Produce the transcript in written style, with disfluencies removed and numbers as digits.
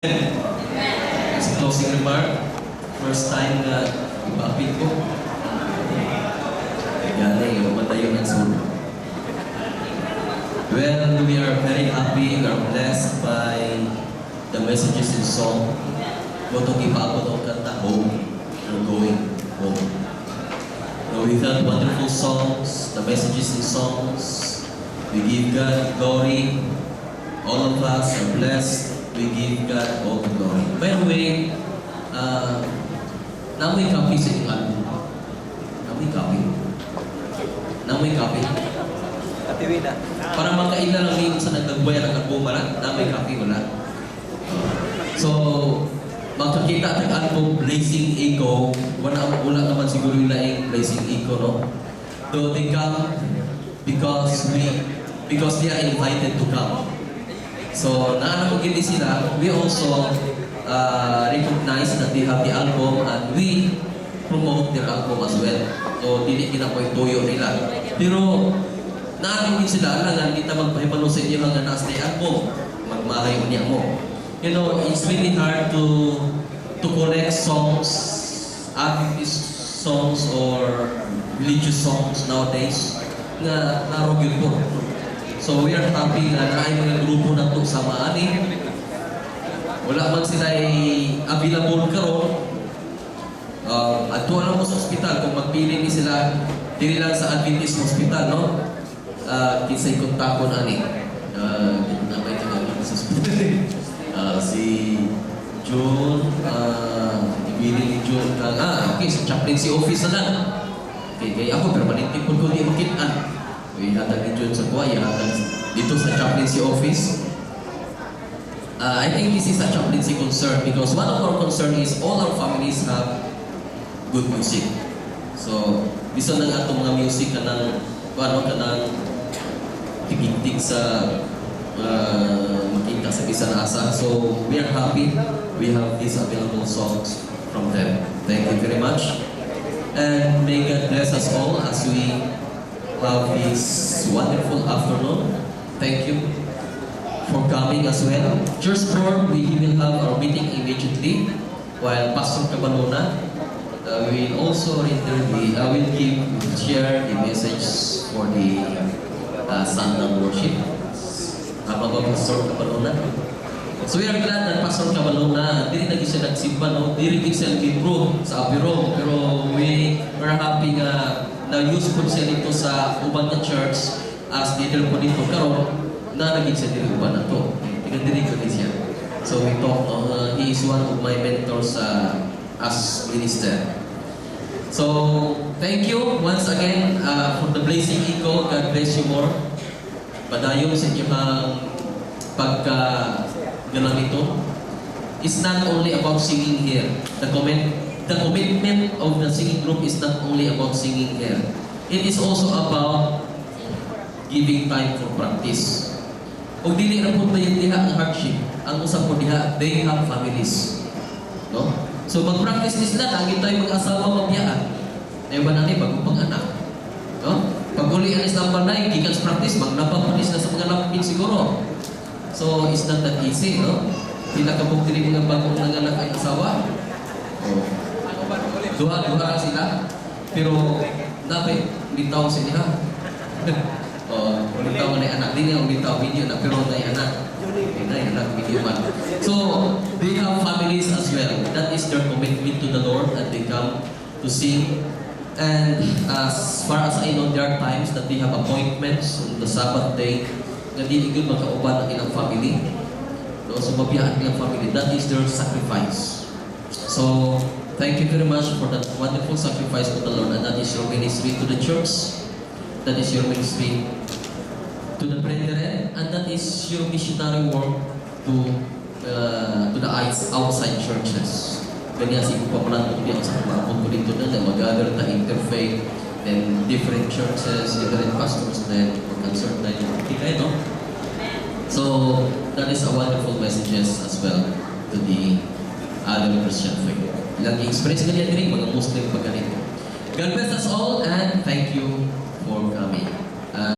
As a closing remark, first time na ipaapit ko. Galing, matayo ng sulo. Well, we are very happy, we are blessed by the messages in song. Botong ipaabot ang kanta, home. You're going home. So we heard wonderful songs, the messages in songs. We give God glory. All of us are blessed. We give God all the glory. By the way, namoy copy sa ikan. Namoy copy. Katiwida. Para makaila lang yung sa nagdagwaya ng agbumaran, namoy copy wala. So, makakita ang album Blazing Echo. Wala naman siguro yung laing Blazing Echo, no? So they come because they are invited to come. So, naanamagin din sila, we also recognize that they have the album and we promote their album as well. So, dili po yung tuyo nila. Pero, naanamagin sila, alangan, kita magpahimalo sa inyo hanggang naas na yung album. Magmahay mo niya mo. You know, it's really hard to connect songs, Adventist songs or religious songs nowadays na narogil po. So we are happy na naay mga grupo na ito sa Maani. Wala man sila available karon. Ato lang mo sa ospital kung magpili ni sila dili lang sa Adventist Hospital, no? Kinsay kontakon ani. Napay tinawag sa ospital. Si June, ibili ni June kang okay, sa chaplaincy office na lang. Okay, kaya ako permanente po ko di makitaan. Ihatag ni June sa kuwaya, dito sa chaplaincy office. I think this is a chaplaincy concern because one of our concern is all our families have good music. So, bisa na nga itong mga music kanang tigig-tig sa makita sa bisan asa. So, we are happy we have these available songs from them. Thank you very much. And may God bless us all as we have this wonderful afternoon. Thank you for coming as well. Church Board, we will have our meeting immediately while Pastor Cabalona will also share the message for the Sunday worship. Habang Pastor Cabalona. So we are glad that Pastor Cabalona dili nagi siya nagsimba, no? Dili siya nag-improve sa Apiro, pero we are happy na useful siya dito sa uban na church as leader po dito karon na naging siya dito uban na to. Tingnan ko din siya. So we talk, he is one of my mentors as minister. So thank you once again for the Blazing Echo. God bless you more. Padayon sa inyong pagka-galang ito. It's not only about singing here. The commitment of the singing group is not only about singing here. It is also about giving time for practice. Kung dili na po tayo diha ang hardship, ang usap po diha, they have families. No? So mag-practice nila na, ang tayo mag-asawa magbiyaan. Ayaw ba na bagong pang-anak? No? Pag uli anis ng panay, gigas practice, magnapapanis na sa mga lapin siguro. So it's not that easy, no? Pila ka pong dili mga bagong nanganak ang asawa. Oh. Duha sila, pero dapat ulitaw sila. Ulitaw na anak din yung ulitaw video na pero na anak. Anak video man. So they have families as well. That is their commitment to the Lord and they come to sing. And as far as I know, there are times that they have appointments on the Sabbath day na di igod magkauban ang ilang family. No? So mabiyaan ilang family. That is their sacrifice. So thank you very much for that wonderful sacrifice to the Lord, and that is your ministry to the church. That is your ministry to the brethren, and that is your missionary work to the outside churches. Ganyan si Papalan ko diyan sa mga ko dito na mag-gather na interfaith, then different churches, different pastors, then mag-concert na yung no? So that is a wonderful messages as well to the other Christian faith. Lagi experience ganyan din mga Muslim pag ganito. God bless us all and thank you for coming.